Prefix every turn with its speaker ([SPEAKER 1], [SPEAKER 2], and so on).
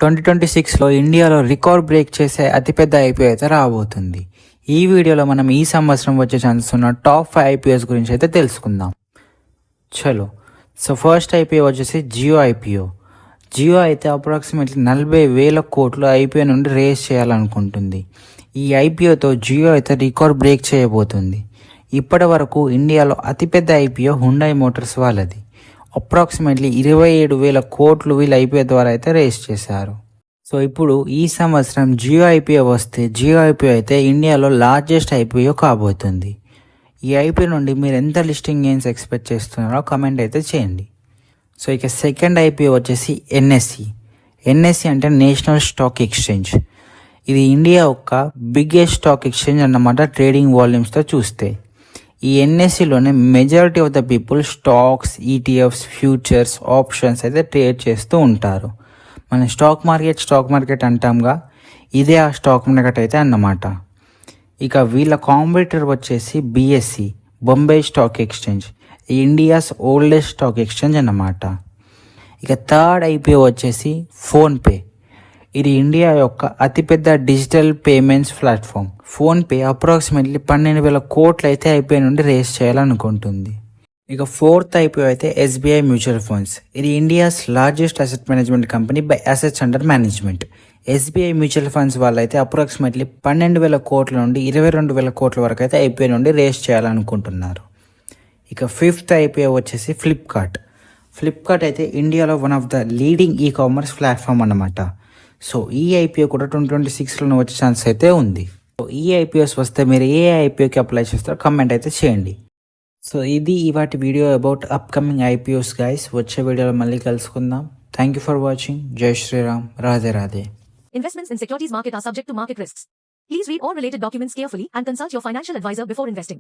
[SPEAKER 1] 2026లో ఇండియాలో record break చేసే అతిపెద్ద ఐపీఓ అయితే రాబోతుంది. ఈ వీడియోలో మనం ఈ సంవత్సరం వచ్చే ఛాన్సెస్ ఉన్న టాప్ 5 ఐపీఓస్ గురించి అయితే తెలుసుకుందాం. చలో, సో ఫస్ట్ ఐపీఓ వచ్చేసి జియో ఐపీఓ. జియో అయితే అప్రాక్సిమేట్లీ 40,000 కోట్లు ఐపీఓ నుండి రేస్ చేయాలనుకుంటుంది. ఈ ఐపీఓతో జియో అయితే రికార్డ్ బ్రేక్ చేయబోతుంది. ఇప్పటి వరకు ఇండియాలో అతిపెద్ద ఐపీఓ హుండాయ్ మోటార్స్ వాళ్ళది. అప్రాక్సిమేట్లీ 27,000 కోట్లు వీళ్ళు ఐపీఓ ద్వారా అయితే రేస్ చేశారు. సో ఇప్పుడు ఈ సంవత్సరం జియో ఐపీఓ వస్తే జియో ఐపీఓ అయితే ఇండియాలో లార్జెస్ట్ ఐపీఓ కాబోతుంది. ఈ ఐపీఓ నుండి మీరు ఎంత లిస్టింగ్ గెయిన్స్ ఎక్స్పెక్ట్ చేస్తున్నారో కమెంట్ అయితే చేయండి. సో ఇక సెకండ్ ఐపీఓ వచ్చేసి ఎన్ఎస్సి. ఎన్ఎస్సి అంటే నేషనల్ స్టాక్ ఎక్స్చేంజ్. ఇది ఇండియా యొక్క బిగ్గెస్ట్ స్టాక్ ఎక్స్చేంజ్ అన్నమాట ట్రేడింగ్ వాల్యూమ్స్తో చూస్తే. ఈ ఎన్ఎస్సిలోనే majority of the people stocks, ETFs, futures, options అయితే ట్రేడ్ చేస్తూ ఉంటారు. మన స్టాక్ మార్కెట్ అంటాంగా, ఇదే ఆ స్టాక్ మార్కెట్ అయితే అన్నమాట. ఇక వీళ్ళ కాంపిటీటర్ వచ్చేసి BSc, Bombay stock exchange, India's oldest stock exchange అన్నమాట. ఇక థర్డ్ ఐపీఓ వచ్చేసి ఫోన్పే. ఇది ఇండియా యొక్క అతిపెద్ద digital payments platform. PhonePe approximately 12,000 కోట్లు అయితే ఐపీఓ నుండి రేస్ చేయాలనుకుంటుంది. ఇక ఫోర్త్ ఐపీఓ అయితే ఎస్బీఐ మ్యూచువల్ ఫండ్స్. ఇది India's largest asset management company by assets under management. SBI mutual funds వాళ్ళైతే అప్రాక్సిమేట్లీ 12,000 కోట్ల నుండి 22,000 కోట్ల వరకు అయితే ఐపీఓ నుండి రేస్ చేయాలనుకుంటున్నారు. ఇక ఫిఫ్త్ ఐపీఓ వచ్చేసి ఫ్లిప్కార్ట్. ఫ్లిప్కార్ట్ అయితే ఇండియాలో one of the leading e commerce platform అన్నమాట. సో ఈ ఐపీఓ కూడా 2026లో వచ్చే ఛాన్స్ అయితే ఉంది. సో ఈ ఐపీఓస్ వస్తే మీరు ఏ ఐపీఓకి అప్లై చేస్తారో కమెంట్ అయితే చేయండి. సో ఇది ఇవాటి video about upcoming IPOs guys. వచ్చే వీడియోలో మళ్ళీ కలుసుకుందాం. Thank you for watching. జై Sriram. Radhe Radhe.
[SPEAKER 2] Investments in securities market are subject to market risks. Please read all related documents carefully and consult your financial advisor before investing.